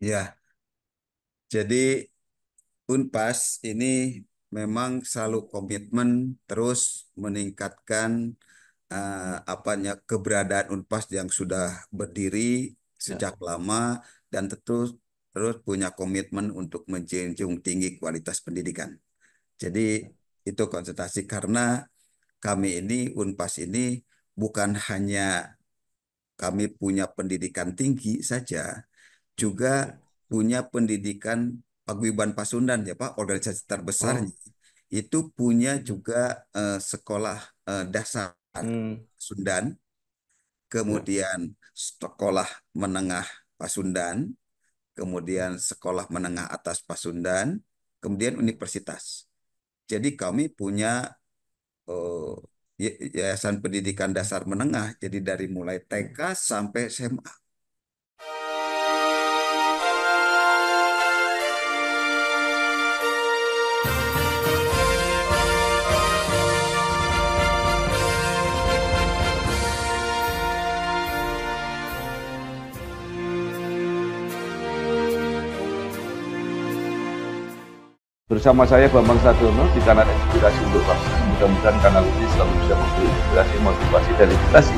Ya, jadi Unpas ini memang selalu komitmen terus meningkatkan keberadaan Unpas yang sudah berdiri Ya, sejak lama dan terus terus punya komitmen untuk menjunjung tinggi kualitas pendidikan. Jadi itu konsentrasi karena kami ini Unpas ini bukan hanya kami punya pendidikan tinggi saja, juga punya pendidikan Paguyuban Pasundan ya Pak, organisasi oh, terbesarnya itu punya hmm, juga sekolah dasar hmm, Pasundan, ya, kemudian sekolah menengah Pasundan, kemudian sekolah menengah atas Pasundan, kemudian universitas. Jadi kami punya eh, yayasan pendidikan dasar menengah, jadi dari mulai ya. TK sampai SMA. Bersama saya Bambang Sadiono di kanal Inspirasi untuk Bangsa. Mudah-mudahan kanal ini selalu bisa memberi inspirasi, motivasi, dan edukasi.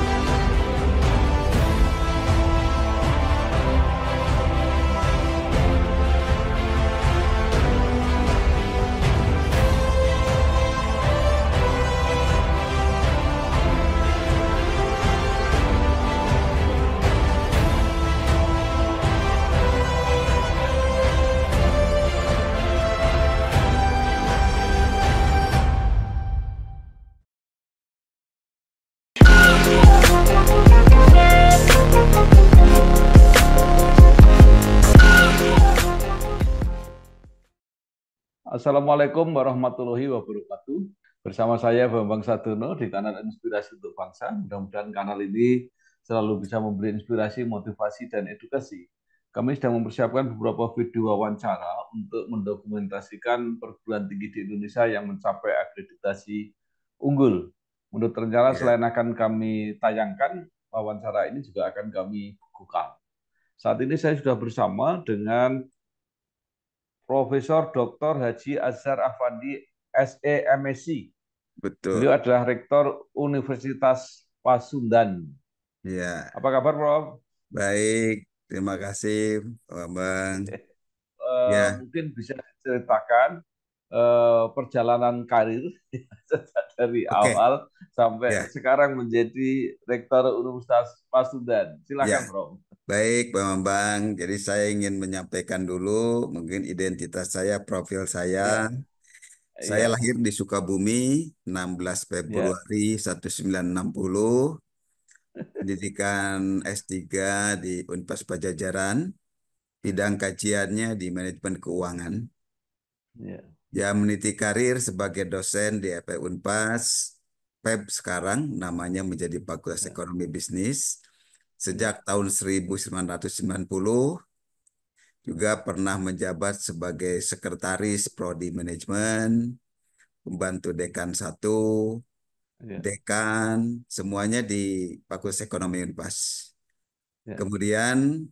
Assalamualaikum warahmatullahi wabarakatuh. Bersama saya Bambang Sadiono di kanal Inspirasi untuk Bangsa. Mudah-mudahan kanal ini selalu bisa memberi inspirasi, motivasi, dan edukasi. Kami sedang mempersiapkan beberapa video wawancara untuk mendokumentasikan perguruan tinggi di Indonesia yang mencapai akreditasi unggul. Menurut rencana, Ya, selain akan kami tayangkan, wawancara ini juga akan kami bukukan. Saat ini saya sudah bersama dengan Profesor Dr. Haji Azhar Afandi, SE, MSc. Beliau betul. adalah Rektor Universitas Pasundan. Ya, Apa kabar, Prof? baik. Terima kasih, Pak Bambang. Ya, Mungkin bisa diceritakan perjalanan karir sejak dari oke. awal sampai Ya, sekarang menjadi Rektor Universitas Pasundan. ya. Silakan, Prof. Baik, Pak Bambang. Jadi saya ingin menyampaikan dulu mungkin identitas saya, profil saya. Ya, Saya ya, lahir di Sukabumi 16 ya, Februari 1960. Pendidikan S3 di Unpas Pajajaran. Bidang kajiannya di manajemen keuangan. ya, Ya, meniti karir sebagai dosen di EP Unpas. PEB sekarang namanya menjadi Fakultas ya, Ekonomi Bisnis. ya, Sejak tahun 1990 juga pernah menjabat sebagai Sekretaris Prodi Manajemen, Pembantu Dekan satu, ya, Dekan, semuanya di Fakultas Ekonomi Unpas. ya, Kemudian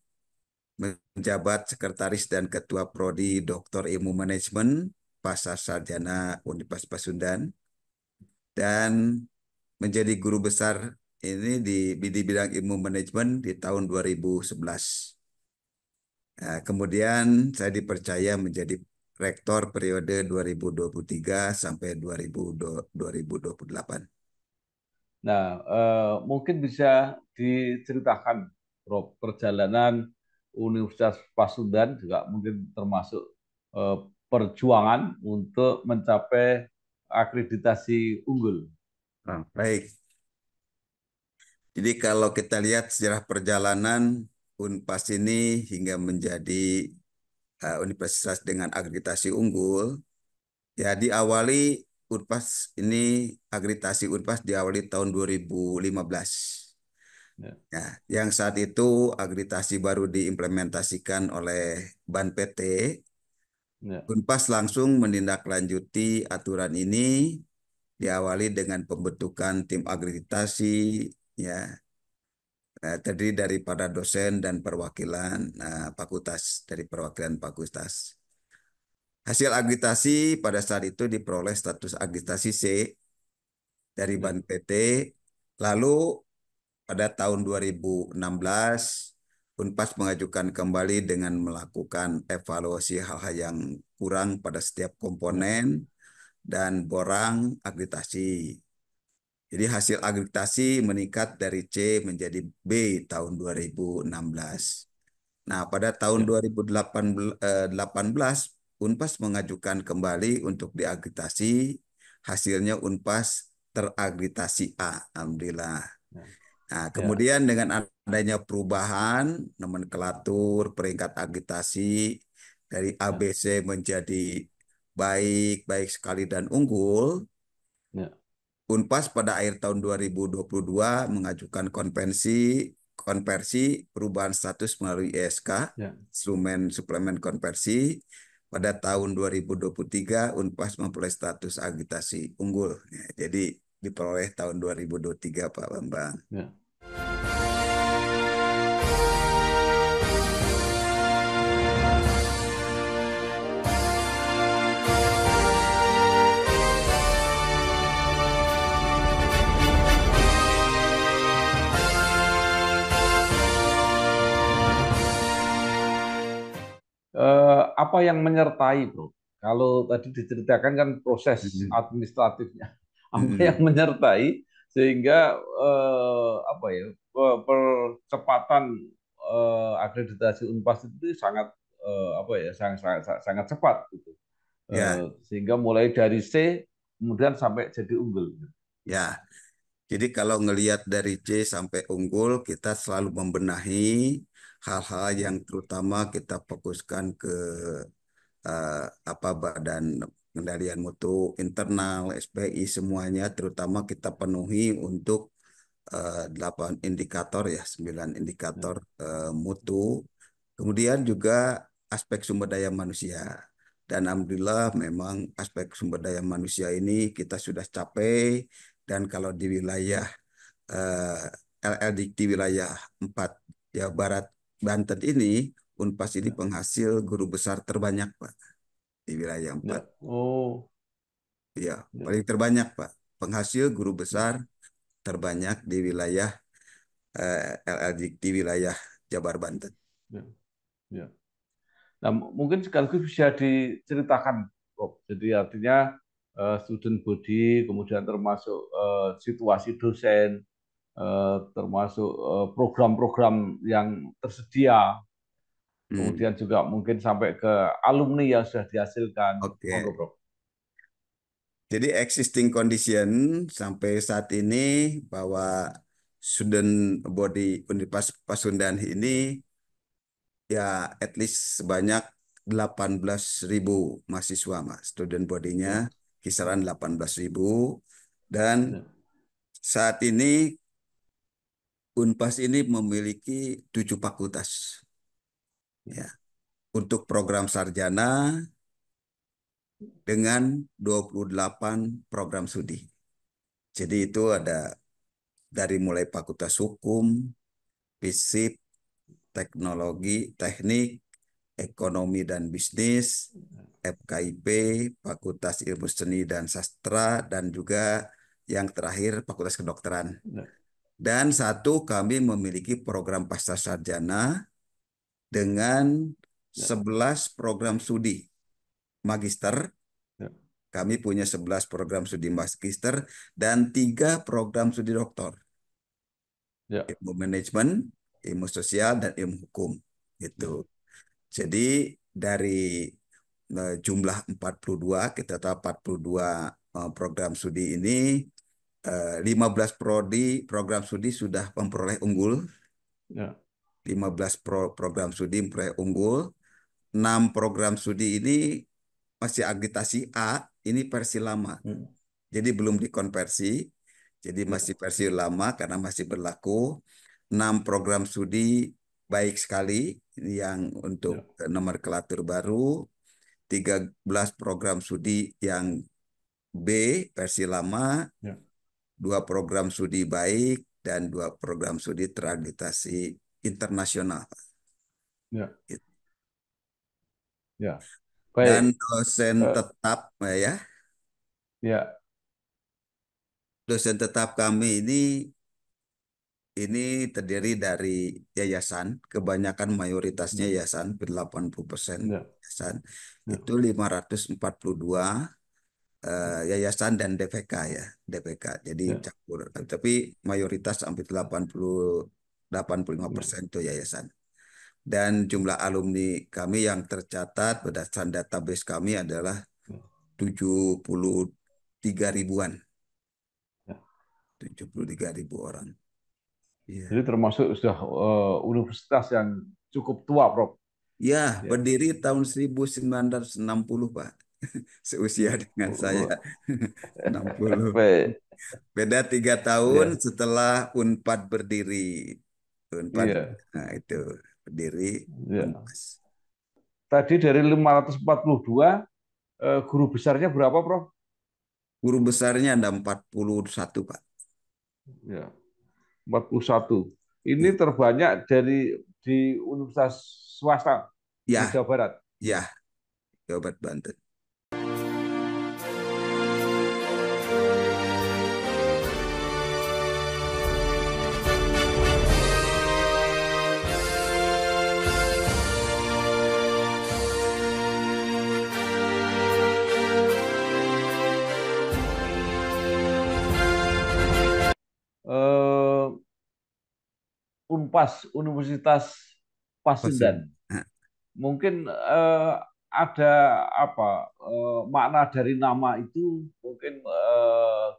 menjabat Sekretaris dan Ketua Prodi Doktor Ilmu Manajemen Pasar Sarjana Universitas Pasundan dan menjadi guru besar ini di bidang ilmu manajemen di tahun 2011. Nah, kemudian saya dipercaya menjadi rektor periode 2023 sampai 2028. Nah, mungkin bisa diceritakan, Prof, perjalanan Universitas Pasundan juga mungkin termasuk eh, perjuangan untuk mencapai akreditasi unggul. Nah, baik. Jadi kalau kita lihat sejarah perjalanan Unpas ini hingga menjadi universitas dengan akreditasi unggul, ya diawali Unpas ini akreditasi Unpas diawali tahun 2015. Ya, Ya, yang saat itu akreditasi baru diimplementasikan oleh BAN PT. ya, Unpas langsung menindaklanjuti aturan ini diawali dengan pembentukan tim akreditasi, ya, terdiri dari para dosen dan perwakilan fakultas, dari perwakilan fakultas. Hasil agitasi pada saat itu diperoleh status agitasi C dari ya, Ban PT. Lalu pada tahun 2016, Unpas mengajukan kembali dengan melakukan evaluasi hal-hal yang kurang pada setiap ya, komponen dan borang agitasi. Jadi hasil agitasi meningkat dari C menjadi B tahun 2016. Nah, pada tahun ya, 2018, Unpas mengajukan kembali untuk diagitasi. Hasilnya Unpas teragitasi A. Alhamdulillah. ya, Nah, ya, kemudian dengan adanya perubahan nomenklatur peringkat agitasi dari ya, ABC menjadi baik, baik sekali dan unggul, ya, Unpas pada akhir tahun 2022 mengajukan konversi perubahan status melalui ISK, ya. instrumen suplemen konversi. Pada tahun 2023 Unpas memperoleh status agitasi unggul. Ya, jadi diperoleh tahun 2023 Pak Bambang. Ya. Apa yang menyertai, Bro? Kalau tadi diceritakan kan proses Mm-mm. administratifnya, apa yang Mm-mm. menyertai sehingga apa ya percepatan akreditasi Unpas itu sangat apa ya sangat cepat gitu. Ya, Sehingga mulai dari C kemudian sampai jadi unggul. ya. Jadi kalau ngelihat dari C sampai unggul, kita selalu membenahi hal-hal yang Ya, terutama kita fokuskan ke apa Badan Pengendalian Mutu Internal, SPI semuanya, terutama kita penuhi untuk 8 indikator ya, 9 ya, indikator mutu. Kemudian juga aspek sumber daya manusia. Dan alhamdulillah memang aspek sumber daya manusia ini kita sudah capai, dan kalau di wilayah LLD di wilayah 4 Jawa Barat Banten ini, Unpas ini ya, penghasil guru besar terbanyak Pak di wilayah 4. ya. Oh, Ya, ya, paling terbanyak Pak. Penghasil guru ya, besar terbanyak di wilayah LLD di wilayah Jabar Banten. ya, ya. Nah, mungkin sekaligus bisa diceritakan, Prof. Jadi artinya student body, kemudian termasuk situasi dosen, termasuk program-program yang tersedia, Hmm, kemudian juga mungkin sampai ke alumni yang sudah dihasilkan. Monggo, oke. Prof. Jadi existing condition sampai saat ini bahwa student body Universitas Pasundan ini ya at least sebanyak 18.000 mahasiswa Mas. Student Ya, bodinya ya, kisaran 18.000, dan ya, saat ini Unpas ini memiliki 7 fakultas ya, ya untuk program sarjana dengan 28 program studi. Jadi itu ada dari mulai Fakultas Hukum, Fisip, Teknologi, Teknik, Ekonomi dan Bisnis, FKIP, Fakultas Ilmu Seni dan Sastra, dan juga yang terakhir Fakultas Kedokteran. ya, Dan satu, kami memiliki program pasca sarjana dengan ya, 11 program studi magister. ya, Kami punya 11 program studi magister dan 3 program studi doktor. ya, Ilmu manajemen, ilmu sosial, dan ilmu hukum. ya, Gitu. Jadi dari jumlah 42, kita tahu 42 program studi ini, 15 program studi sudah memperoleh unggul, ya, 15 program studi memperoleh unggul, 6 program studi ini masih agitasi A, ini versi lama. hmm, Jadi belum dikonversi, jadi ya, masih versi lama karena masih berlaku. 6 program studi baik sekali, ini yang untuk ya, nomenklatur baru. 13 program studi yang B versi lama, ya, 2 program studi baik, dan 2 program studi terakreditasi internasional. Ya, Gitu. ya. Dan Baik. dosen Eh, tetap ya, ya, dosen tetap kami ini terdiri dari yayasan, kebanyakan mayoritasnya yayasan, 80% ya, yayasan, ya, itu 542 yayasan dan DPK ya, DPK. Jadi ya, campur. Tapi mayoritas hampir 85% ya, itu yayasan. Dan jumlah alumni kami yang tercatat berdasarkan database kami adalah ya, 73 ribuan, ya. 73 ribu orang. Iya. Jadi termasuk sudah universitas yang cukup tua, Prof. Ya, Ya. berdiri tahun 1960, Pak. Seusia dengan saya. 60. Baik. Beda 3 tahun Ya, setelah Unpad berdiri. Unpad, iya, nah itu berdiri ya. Unpas. Tadi dari 542, guru besarnya berapa, Prof? Guru besarnya ada 41, Pak. Ya, 41. Ini Iya. terbanyak di universitas swasta di Ya, Jawa Barat. ya, Jawa Barat Banten. Eh, Unpas, Universitas Pasun. Pasundan. Nah, Mungkin ada apa makna dari nama itu mungkin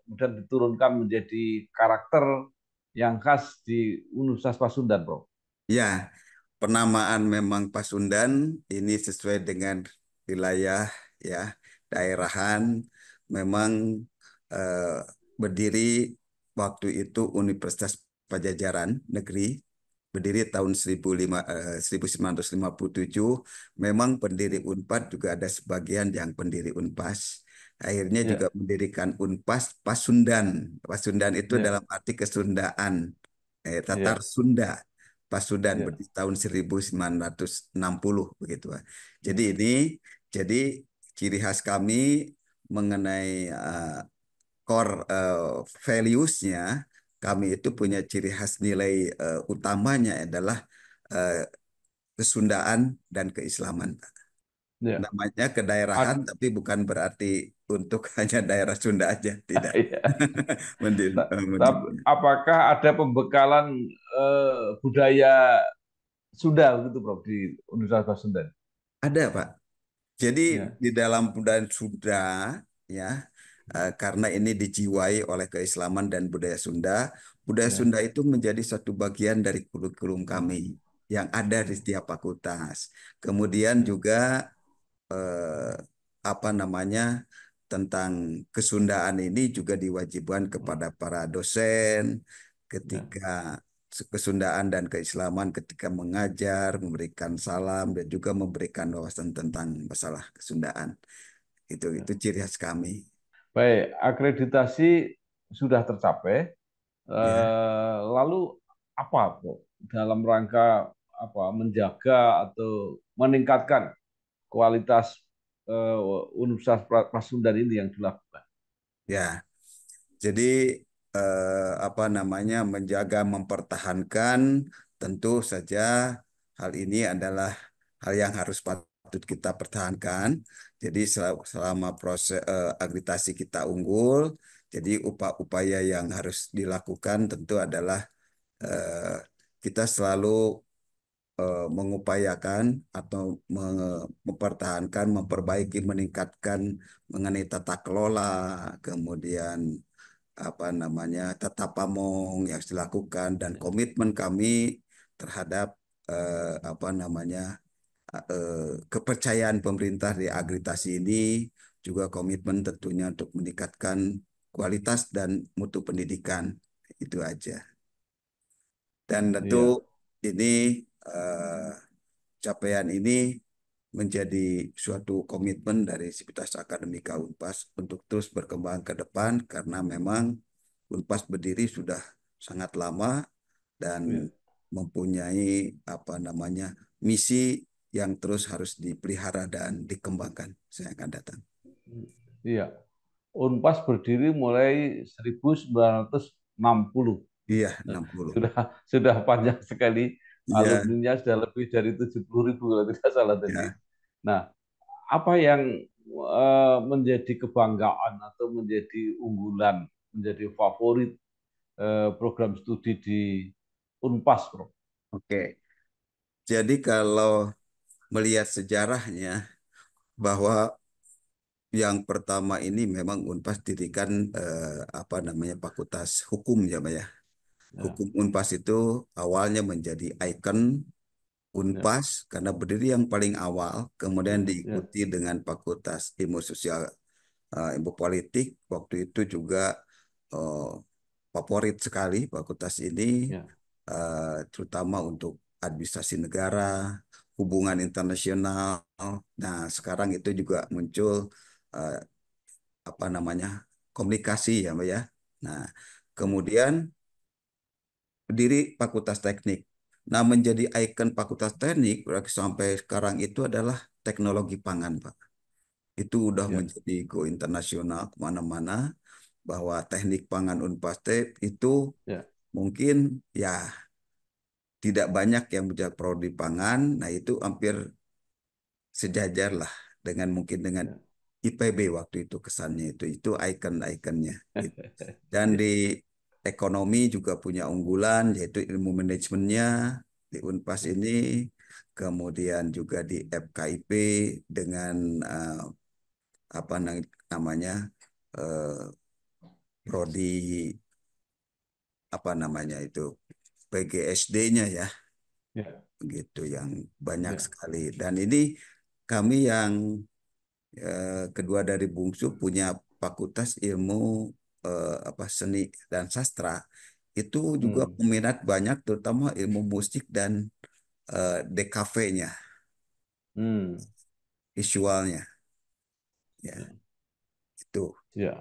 kemudian diturunkan menjadi karakter yang khas di Universitas Pasundan, Bro. ya, penamaan memang Pasundan ini sesuai dengan wilayah ya, daerahan memang eh, berdiri waktu itu Universitas Pajajaran Negeri berdiri tahun 1957. Memang pendiri Unpad juga ada sebagian yang pendiri Unpas. Akhirnya juga Ya, mendirikan Unpas Pasundan. Pasundan itu ya, dalam arti kesundaan, Tatar ya, Sunda. Pasundan ya, berdiri tahun 1960 begitu, Pak. Jadi ya, jadi ciri khas kami mengenai core values-nya, kami itu punya ciri khas nilai utamanya adalah eh, kesundaan dan keislaman. ya. Namanya kedaerahan, Ad- tapi bukan berarti untuk hanya daerah Sunda aja, tidak. ya. Apakah ada pembekalan budaya Sunda gitu, Bro, di Universitas Pasundan? Ada, Pak. Jadi Ya, di dalam budaya Sunda ya, karena ini dijiwai oleh keislaman dan budaya ya, Sunda itu menjadi satu bagian dari kurikulum kami yang ada di ya, setiap fakultas. Kemudian ya, juga eh, apa namanya tentang kesundaan ini juga diwajibkan kepada para dosen ya, ketika kesundaan dan keislaman ketika mengajar, memberikan salam dan juga memberikan wawasan tentang masalah kesundaan. Itu ya. ciri khas kami. Baik, akreditasi sudah tercapai. Ya, Lalu apa, Bro, dalam rangka apa menjaga atau meningkatkan kualitas Universitas Pasundan ini yang dilakukan? ya. Jadi apa namanya menjaga mempertahankan tentu saja hal ini adalah hal yang harus patut kita pertahankan. Jadi selama proses akreditasi kita unggul, jadi upaya yang harus dilakukan tentu adalah eh, kita selalu mengupayakan atau mempertahankan, memperbaiki, meningkatkan mengenai tata kelola, kemudian apa namanya tata pamong yang dilakukan dan komitmen kami terhadap apa namanya kepercayaan pemerintah di agritasi ini juga komitmen tentunya untuk meningkatkan kualitas dan mutu pendidikan itu aja dan tentu Iya, ini eh, capaian ini menjadi suatu komitmen dari Sivitas Akademika Unpas untuk terus berkembang ke depan karena memang Unpas berdiri sudah sangat lama Ya. dan mempunyai apa namanya misi yang terus harus dipelihara dan dikembangkan. Saya akan datang. Iya. Unpas berdiri mulai 1960. Iya, 60. Sudah panjang sekali. Iya, Alumninya sudah lebih dari 70.000 kalau tidak salah tadi. ya. Nah, apa yang menjadi kebanggaan atau menjadi unggulan, menjadi favorit program studi di Unpas, Bro? Oke. Jadi kalau melihat sejarahnya bahwa yang pertama ini memang Unpas dirikan apa namanya Fakultas Hukum ya, Pak ya. Ya, Hukum Unpas itu awalnya menjadi ikon ya, Unpas karena berdiri yang paling awal, kemudian ya, diikuti dengan Fakultas Ilmu Sosial, Ilmu Politik. Waktu itu juga eh, favorit sekali fakultas ini, ya, terutama untuk administrasi negara, hubungan internasional. Nah, sekarang itu juga muncul eh, apa namanya komunikasi ya, Mbak ya. Nah, ya, kemudian berdiri Fakultas Teknik. Nah, menjadi ikon Fakultas Teknik berarti sampai sekarang itu adalah teknologi pangan, Pak. Itu udah ya, menjadi go internasional kemana-mana bahwa teknik pangan Unpastep itu ya, mungkin ya tidak banyak yang menjadi prodi pangan. Nah, itu hampir sejajar lah dengan mungkin dengan ya. IPB waktu itu kesannya itu ikon-ikonnya. Gitu. Dan Ya, di ekonomi juga punya unggulan yaitu ilmu manajemennya di Unpas ini, kemudian juga di FKIP dengan apa namanya eh, prodi apa namanya itu PGSD-nya ya, ya, gitu yang banyak ya, sekali. Dan ini kami yang kedua dari bungsu punya Fakultas Ilmu apa Seni dan Sastra itu juga hmm, peminat banyak terutama ilmu musik dan DKV-nya, hmm, visualnya ya ya, itu. ya.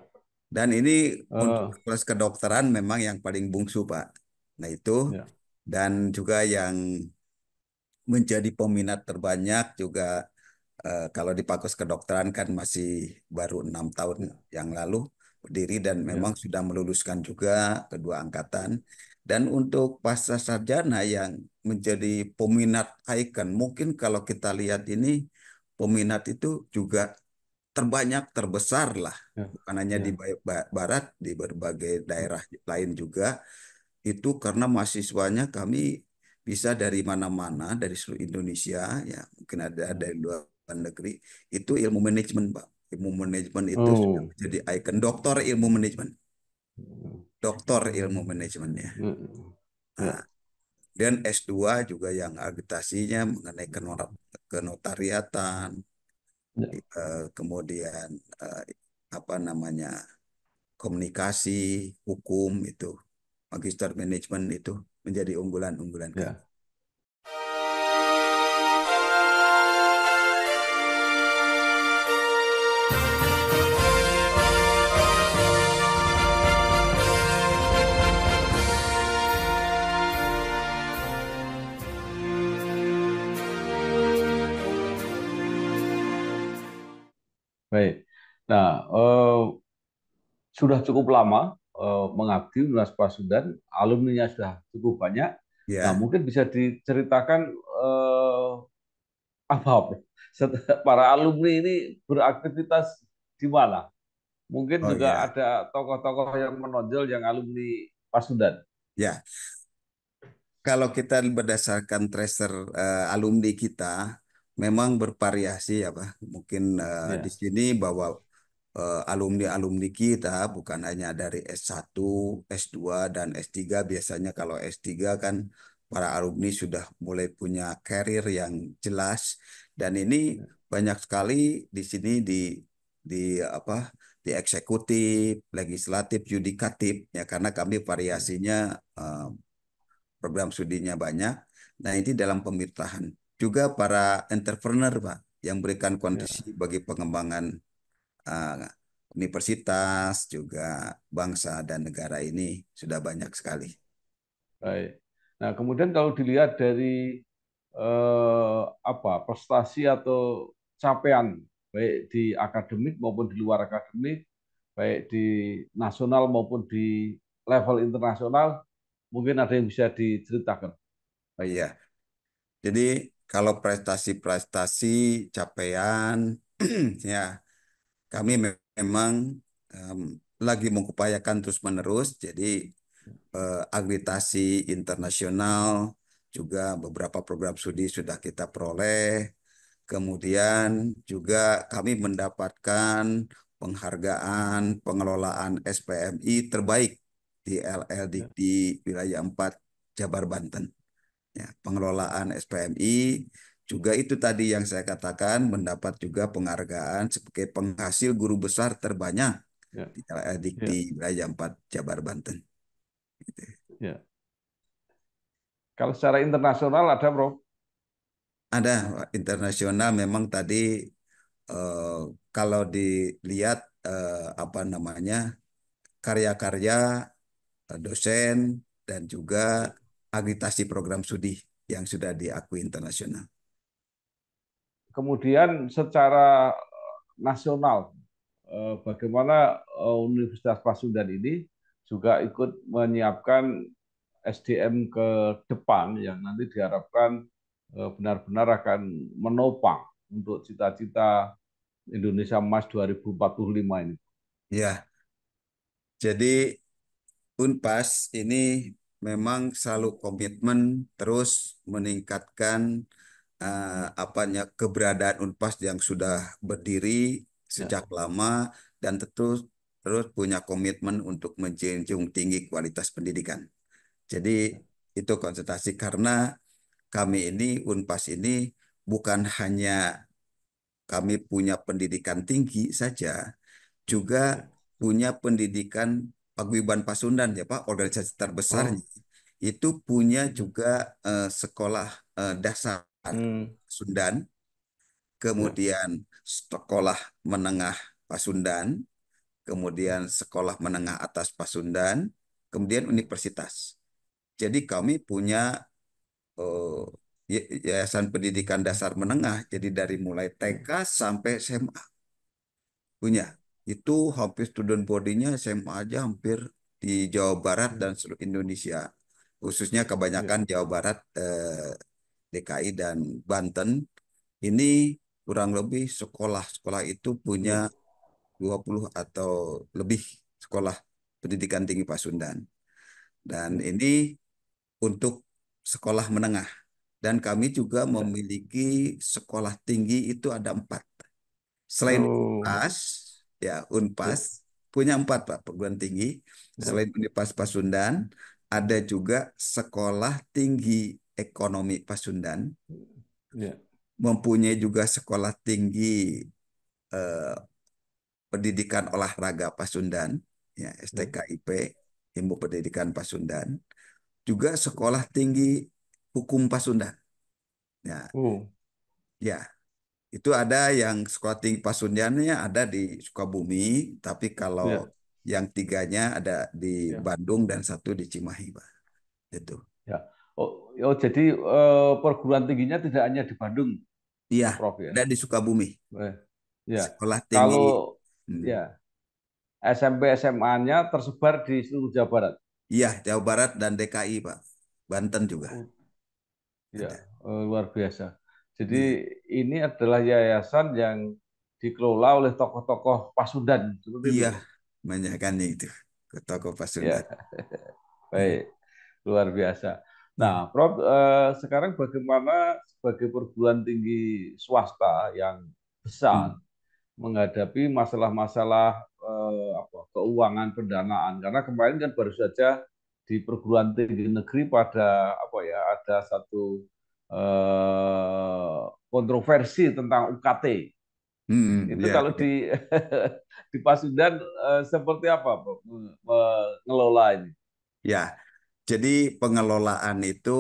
Dan ini untuk Eh, kelas kedokteran memang yang paling bungsu Pak. Nah itu ya, dan juga yang menjadi peminat terbanyak juga kalau di Fakultas Kedokteran kan masih baru 6 tahun ya, yang lalu berdiri dan memang ya, sudah meluluskan juga kedua angkatan. Dan untuk pasca sarjana yang menjadi peminat ikon, mungkin kalau kita lihat ini peminat itu juga terbanyak terbesar lah, ya, bukan hanya di ya, Barat, di berbagai daerah lain juga itu karena mahasiswanya kami bisa dari mana-mana dari seluruh Indonesia ya mungkin ada ya. dari luar negeri itu ilmu manajemen Pak, ilmu manajemen itu sudah Oh, menjadi ikon doktor ilmu manajemen, hmm, doktor ilmu manajemennya. hmm, Nah, ya, dan S2 juga yang agitasinya mengenai kenotariatan, ya, kemudian eh, apa namanya komunikasi hukum itu magister manajemen itu menjadi unggulan-unggulan kami. ya. Baik. Nah, sudah cukup lama mengabdi Unas Pasundan, alumninya sudah cukup banyak. Nah, Ya, mungkin bisa diceritakan apa para alumni ini beraktivitas di mana? Mungkin oh juga ya, ada tokoh-tokoh yang menonjol yang alumni Pasundan. ya. Kalau kita berdasarkan tracer alumni kita, memang bervariasi ya Pak. Mungkin di Ya, sini bahwa alumni-alumni kita bukan hanya dari S1, S2, dan S3. Biasanya kalau S3 kan para alumni sudah mulai punya karir yang jelas. Dan ini ya, banyak sekali di sini di apa di eksekutif, legislatif, yudikatif ya karena kami ya, variasinya program studinya banyak. Nah, ini dalam pemerintahan. Juga para entrepreneur, Pak, yang berikan ya, kontribusi bagi pengembangan uh, universitas, juga bangsa dan negara ini sudah banyak sekali. Baik. Nah, kemudian kalau dilihat dari prestasi atau capaian baik di akademik maupun di luar akademik, baik di nasional maupun di level internasional, mungkin ada yang bisa diceritakan. Oh iya, jadi kalau prestasi-prestasi capaian, ya kami memang em, lagi mengupayakan terus-menerus. Jadi akreditasi internasional juga beberapa program studi sudah kita peroleh. Kemudian juga kami mendapatkan penghargaan pengelolaan SPMI terbaik di LL Ya, Dikti Wilayah 4 Jabar Banten. Ya, pengelolaan SPMI juga itu tadi yang saya katakan mendapat juga penghargaan sebagai penghasil guru besar terbanyak ya, di LL Dikti ya, Wilayah 4 Jabar Banten. Gitu. ya. Kalau secara internasional ada, Bro? Ada internasional memang tadi eh, kalau dilihat apa namanya karya-karya dosen dan juga Ya. agitasi program studi yang sudah diakui internasional. Kemudian secara nasional, bagaimana Universitas Pasundan ini juga ikut menyiapkan SDM ke depan yang nanti diharapkan benar-benar akan menopang untuk cita-cita Indonesia Emas 2045 ini. Ya, jadi Unpas ini memang selalu komitmen terus meningkatkan apanya keberadaan Unpas yang sudah berdiri Ya, sejak lama dan terus punya komitmen untuk menjunjung tinggi kualitas pendidikan. Jadi itu konsentrasi karena kami ini Unpas ini bukan hanya kami punya pendidikan tinggi saja, juga ya. punya pendidikan Paguyuban Pasundan ya Pak, organisasi terbesarnya Oh, itu punya ya. juga sekolah dasar Hmm, Pasundan, ya. kemudian sekolah menengah Pasundan, kemudian sekolah menengah atas Pasundan, kemudian universitas. Jadi kami punya eh, yayasan pendidikan dasar menengah, jadi dari mulai TK sampai SMA punya. Itu hampir student body-nya SMA aja hampir di Jawa Barat dan seluruh Indonesia. Khususnya Ya, kebanyakan Jawa Barat, DKI dan Banten. Ini kurang lebih sekolah-sekolah itu punya ya, 20 atau lebih sekolah pendidikan tinggi Pasundan. Dan ya, ini untuk sekolah menengah. Dan kami juga ya. memiliki sekolah tinggi itu ada 4. Selain Oh, Unpas, ya Unpas ya, punya 4 Pak perguruan tinggi. ya, Selain Unpas Pasundan, ada juga Sekolah Tinggi Ekonomi Pasundan, ya, mempunyai juga Sekolah Tinggi eh, Pendidikan Olahraga Pasundan, ya ya. STKIP, Ilmu Pendidikan Pasundan, juga Sekolah Tinggi Hukum Pasundan. Ya, Oh, ya, itu ada yang sekolah tinggi Pasundannya ada di Sukabumi, tapi kalau ya, yang tiganya ada di ya, Bandung dan satu di Cimahi, Pak. Itu. ya. Oh, oh jadi perguruan tingginya tidak hanya di Bandung, Iya, Prof ya. ada di Sukabumi. Eh, ya. Sekolah tinggi, Kalau hmm, ya SMP SMA-nya tersebar di seluruh Jawa Barat. iya Jawa Barat dan DKI, Pak. Banten juga Oh, ya, ada. luar biasa. Jadi Iya, ini adalah yayasan yang dikelola oleh tokoh-tokoh Pasundan seperti itu, iya, Prof. menyanyikannya itu ke toko Pasundan. Ya, baik, luar biasa. Nah, Iya. Prof, sekarang bagaimana sebagai perguruan tinggi swasta yang besar Hmm. menghadapi masalah-masalah keuangan pendanaan? Karena kemarin kan baru saja di perguruan tinggi negeri pada ada satu kontroversi tentang UKT. Itu Ya, kalau ya. di Pasundan seperti apa, Prof, mengelola ini? Ya, jadi pengelolaan itu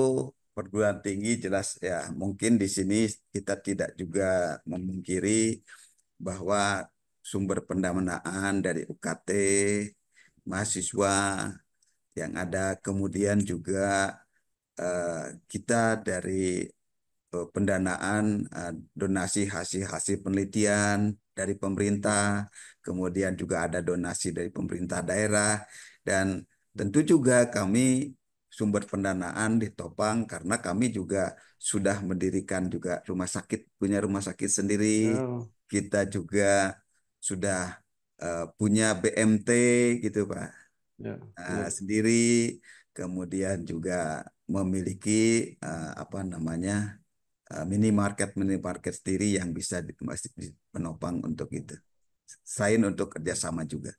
perguruan tinggi jelas ya mungkin di sini kita tidak juga memungkiri bahwa sumber pendanaan dari UKT mahasiswa yang ada. Kemudian juga kita dari pendanaan, donasi hasil-hasil penelitian dari pemerintah, kemudian juga ada donasi dari pemerintah daerah, dan tentu juga kami sumber pendanaan ditopang karena kami juga sudah mendirikan juga rumah sakit, punya rumah sakit sendiri. Oh, Kita juga sudah punya BMT gitu, Pak, ya, ya. sendiri. Kemudian juga memiliki apa namanya, minimarket sendiri yang bisa masih penopang untuk itu. Selain untuk kerjasama juga.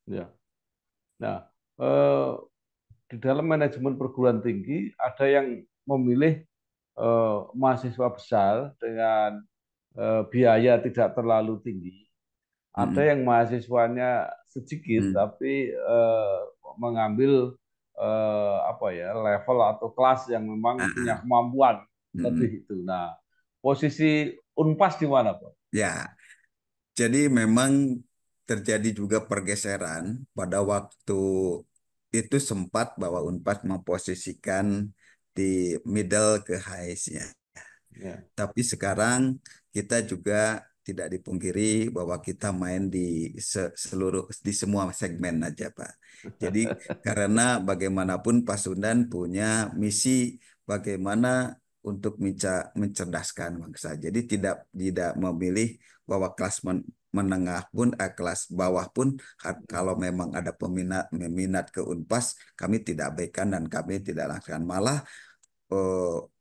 Ya. Nah, eh, di dalam manajemen perguruan tinggi ada yang memilih mahasiswa besar dengan biaya tidak terlalu tinggi. Ada Mm-mm. yang mahasiswanya sedikit Mm. tapi mengambil apa ya level atau kelas yang Ah, memang punya ah. kemampuan Mm-mm. lebih itu. Nah, posisi Unpas di mana, Pak? Ya, jadi memang terjadi juga pergeseran pada waktu itu, sempat bahwa Unpad memposisikan di middle ke highest-nya. Ya. Tapi sekarang kita juga tidak dipungkiri bahwa kita main di seluruh, di semua segmen aja, Pak. Jadi karena bagaimanapun Pasundan punya misi bagaimana untuk mencerdaskan bangsa. Jadi tidak tidak memilih bahwa kelas menengah pun, kelas bawah pun, kalau memang ada peminat ke Unpas, kami tidak abaikan dan kami tidak lakukan. Malah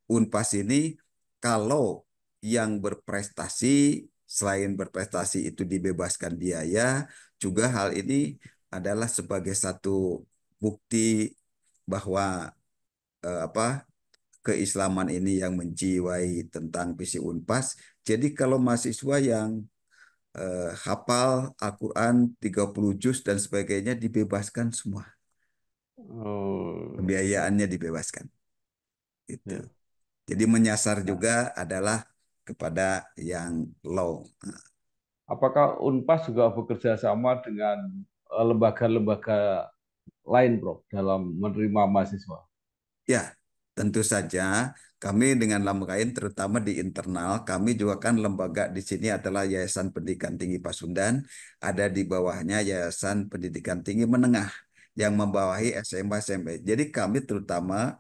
Unpas ini kalau yang berprestasi, selain berprestasi itu dibebaskan biaya, juga hal ini adalah sebagai satu bukti bahwa apa, keislaman ini yang menjiwai tentang visi Unpas. Jadi kalau mahasiswa yang hafal Al-Quran 30 juz dan sebagainya dibebaskan semua. Oh, Pembiayaannya dibebaskan. Itu. ya. Jadi menyasar Nah, juga adalah kepada yang low. apakah Unpas juga bekerja sama dengan lembaga-lembaga lain, Bro, dalam menerima mahasiswa? Ya, tentu saja kami dengan Lamkain, terutama di internal, kami juga kan lembaga di sini adalah Yayasan Pendidikan Tinggi Pasundan, ada di bawahnya Yayasan Pendidikan Tinggi Menengah yang membawahi SMA SMP. Jadi kami terutama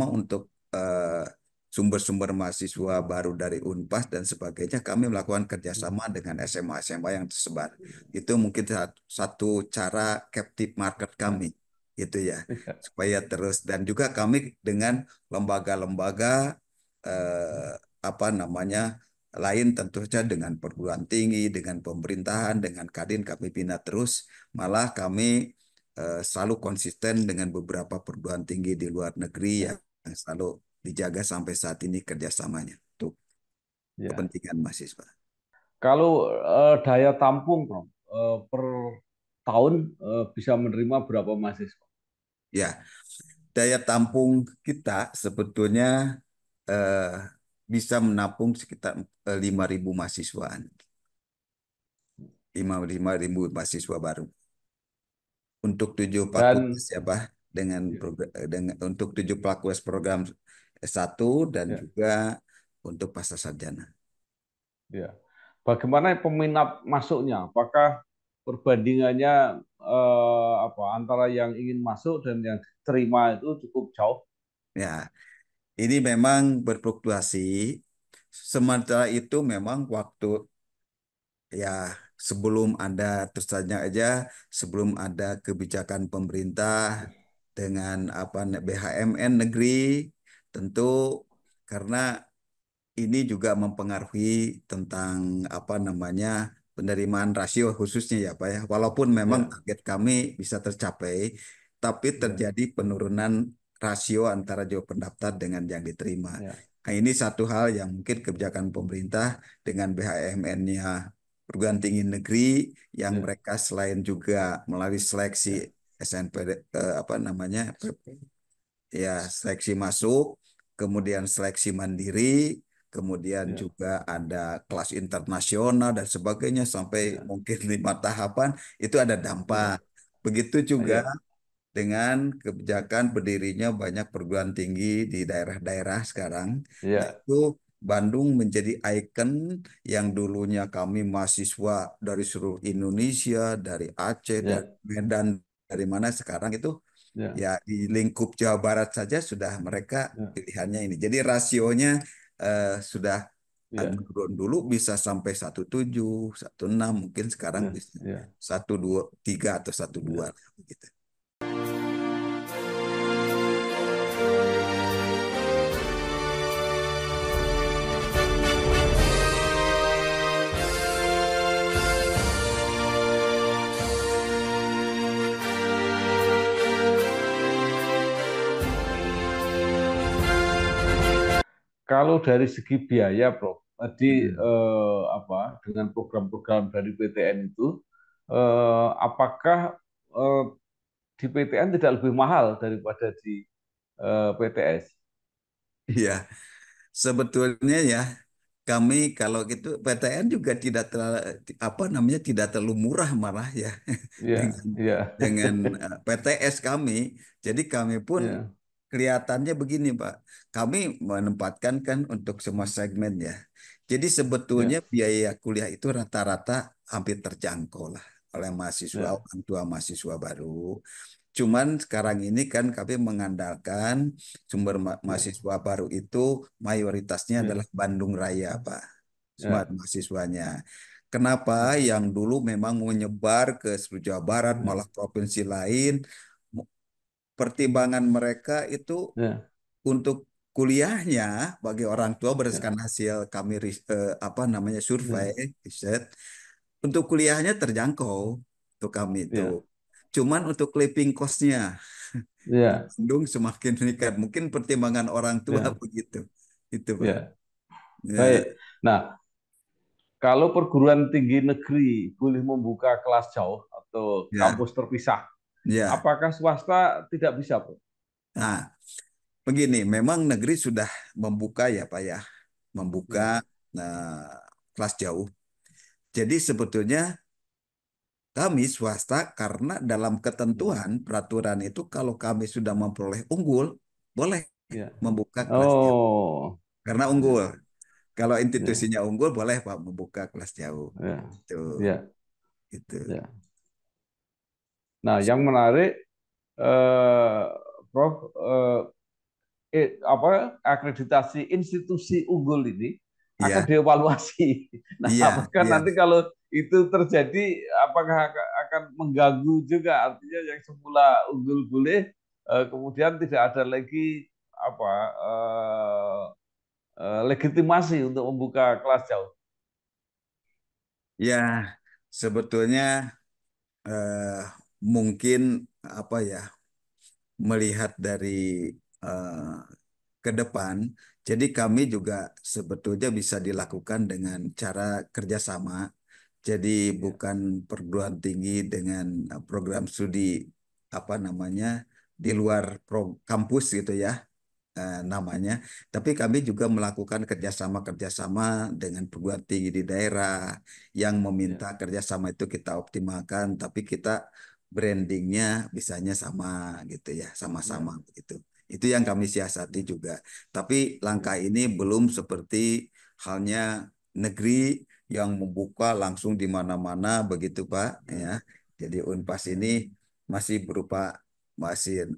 untuk eh, sumber-sumber mahasiswa baru dari Unpas dan sebagainya, kami melakukan kerjasama dengan SMA-SMA yang tersebar. Itu mungkin satu cara captive market Ya. kami, gitu ya, supaya terus. Dan juga kami dengan lembaga-lembaga eh, apa namanya lain, tentu saja dengan perguruan tinggi, dengan pemerintahan, dengan Kadin kami bina terus. Malah kami selalu konsisten dengan beberapa perguruan tinggi di luar negeri Ya. yang selalu dijaga sampai saat ini kerjasamanya untuk Ya. kepentingan mahasiswa. Kalau daya tampung, Bro, per tahun bisa menerima berapa mahasiswa? Ya, daya tampung kita sebetulnya eh, bisa menampung sekitar 5.000 mahasiswaan, 5.000 mahasiswa baru untuk 7 Dan fakultas ya, Pak, dengan untuk 7 fakultas program S1 dan ya, juga untuk pasca sarjana. ya. Bagaimana peminat masuknya? Apakah perbandingannya apa antara yang ingin masuk dan yang diterima itu cukup jauh? Ya, ini memang berfluktuasi. Sementara itu memang waktu, ya, sebelum ada, terus aja sebelum ada kebijakan pemerintah dengan apa, BHMN negeri, tentu karena ini juga mempengaruhi tentang apa namanya penerimaan rasio khususnya ya, Pak ya. Walaupun memang Ya, target kami bisa tercapai, tapi ya, terjadi penurunan rasio antara jumlah pendaftar dengan yang diterima. ya, Nah, ini satu hal yang mungkin kebijakan pemerintah dengan BHMN-nya perguruan tinggi negeri yang ya, mereka selain juga melalui seleksi ya, SNPD, apa namanya, ya seleksi masuk, kemudian seleksi mandiri, kemudian ya, juga ada kelas internasional dan sebagainya sampai ya, mungkin 5 tahapan itu ada dampak. ya, Begitu juga ya, dengan kebijakan berdirinya banyak perguruan tinggi di daerah-daerah sekarang, ya, yaitu Bandung menjadi ikon yang dulunya kami mahasiswa dari seluruh Indonesia, dari Aceh, dari ya, Medan, dari mana sekarang itu ya, ya di lingkup Jawa Barat saja sudah mereka ya, pilihannya ini. Jadi rasionya sudah ya, menurun dulu bisa sampai 17, 16, mungkin sekarang ya, bisa ya, 123 atau 12 ya. lah begitu. Kalau dari segi biaya, Prof, tadi Mm. apa dengan program-program dari PTN itu, apakah eh, di PTN tidak lebih mahal daripada di PTS? Iya, sebetulnya ya kami kalau gitu PTN juga tidak terlalu apa namanya tidak terlalu murah malah ya Iya, dengan iya, dengan PTS kami. Jadi kami pun iya, kelihatannya begini, Pak. Kami menempatkan kan untuk semua segmen ya. Jadi sebetulnya iya, biaya kuliah itu rata-rata hampir terjangkau lah oleh mahasiswa, iya, orang tua mahasiswa baru. Cuman sekarang ini kan kami mengandalkan sumber iya, mahasiswa baru itu mayoritasnya adalah iya, Bandung Raya, Pak. Semua iya, mahasiswanya. Kenapa iya, yang dulu memang menyebar ke seluruh Jawa Barat, iya, malah provinsi lain, pertimbangan mereka itu iya, untuk kuliahnya bagi orang tua iya, berdasarkan hasil kami apa namanya survei iya, riset untuk kuliahnya terjangkau untuk kami itu. iya, Cuman untuk living cost-nya di iya, Bandung semakin meningkat. Mungkin pertimbangan orang tua iya, begitu. Itu, Pak. iya. Ya, Baik. Nah, kalau perguruan tinggi negeri boleh membuka kelas jauh atau ya, kampus terpisah, ya. apakah swasta tidak bisa, Prof? Nah, begini, memang negeri sudah membuka ya, Pak ya, membuka Ya, kelas jauh. Jadi sebetulnya kami swasta karena dalam ya, ketentuan peraturan itu kalau kami sudah memperoleh unggul, boleh ya. membuka kelas jauh. Oh, Karena ya, unggul. Kalau ya, institusinya unggul, boleh Pak membuka kelas jauh. ya, Itu, ya, itu. ya. Nah, yang menarik, eh, Prof, apa akreditasi institusi unggul ini akan Iya, dievaluasi. Nah, iya, apakah iya. nanti kalau itu terjadi, apakah akan mengganggu juga artinya yang semula unggul boleh, kemudian tidak ada lagi apa legitimasi untuk membuka kelas jauh? Ya, sebetulnya eh, mungkin apa ya melihat dari eh, ke depan. Jadi kami juga sebetulnya bisa dilakukan dengan cara kerjasama. Jadi Ya, bukan perguruan tinggi dengan program studi apa namanya di luar kampus gitu ya namanya. Tapi kami juga melakukan kerjasama-kerjasama dengan perguruan tinggi di daerah yang meminta ya, kerjasama itu kita optimalkan, tapi kita brandingnya bisanya sama gitu ya, sama-sama ya, begitu. Itu yang kami siasati juga. Tapi langkah ya, ini belum seperti halnya negeri yang membuka langsung di mana-mana begitu Pak ya. ya, Jadi Unpas ini ya, masih berupa masih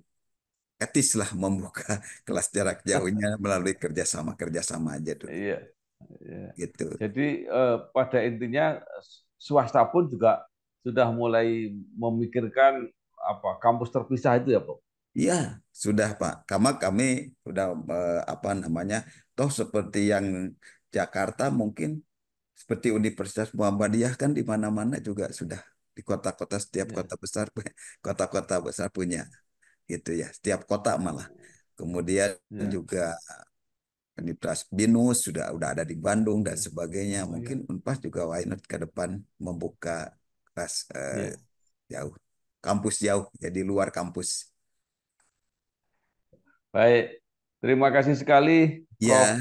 etis lah membuka kelas jarak jauhnya melalui kerjasama-kerjasama aja dulu iya, iya. gitu. Jadi pada intinya swasta pun juga sudah mulai memikirkan apa kampus terpisah itu ya, Pak? Iya, sudah Pak. Kami sudah apa namanya, toh seperti yang Jakarta mungkin seperti Universitas Muhammadiyah kan di mana-mana juga sudah di kota-kota setiap Ya, kota besar kota-kota besar punya gitu ya. Setiap kota malah. Kemudian ya, juga Universitas BINUS sudah udah ada di Bandung dan sebagainya. Oh ya, Mungkin Unpas juga why not ke depan membuka kelas ya. jauh, kampus jauh, jadi luar kampus. Baik. Terima kasih sekali, Ya,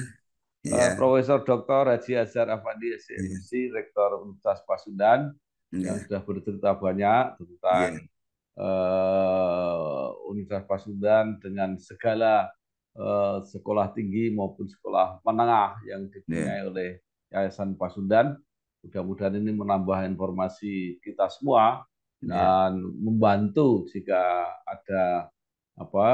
ya, Profesor Dr. Haji Azhar Afandi, ya, SMSI, Rektor Universitas Pasundan, yang ya, sudah bercerita banyak tentang ya, Universitas Pasundan dengan segala sekolah tinggi maupun sekolah menengah yang ya, dipunyai oleh Yayasan Pasundan. Mudah-mudahan ini menambah informasi kita semua ya, dan membantu jika ada apa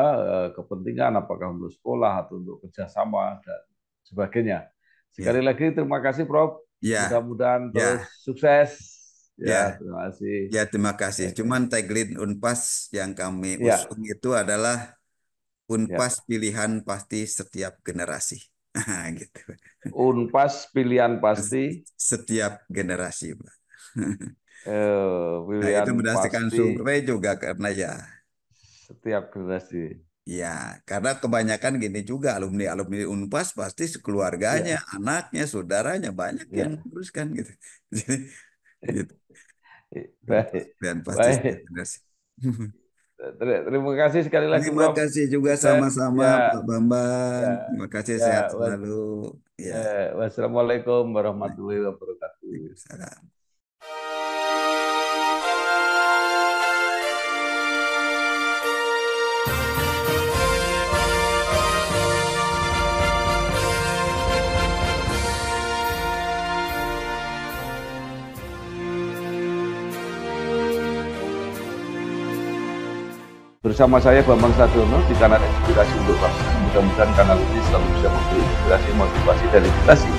kepentingan apakah untuk sekolah atau untuk kerjasama dan sebagainya. Sekali ya, lagi terima kasih Prof. ya, Mudah-mudahan ya, terus sukses. Ya, ya. terima kasih. Ya, terima kasih. Baik. Cuman tagline Unpas yang kami Ya, usung itu adalah ya. Unpas pilihan pasti setiap generasi. Gitu. Unpas pilihan pasti, Setiap generasi, Pak. Nah, itu pilihan berdasarkan pasti survei juga karena ya, setiap generasi. ya, karena kebanyakan gini juga alumni-alumni Unpas pasti sekeluarganya, Ya, anaknya, saudaranya banyak yang ya. meneruskan gitu. Jadi, gitu. Unpas Baik, dan pasti setiap baik. generasi. Terima kasih sekali lagi, Terima Prof. kasih juga Sukses. sama-sama Ya, Pak Bambang. ya, Terima kasih ya. sehat selalu. Ya, Wassalamualaikum warahmatullahi wabarakatuh. Waalaikumsalam. Bersama saya Bambang Sadiono di kanal Inspirasi untuk Bangsa. Mudah-mudahan kanal ini selalu bisa memberi inspirasi, motivasi, dan edukasi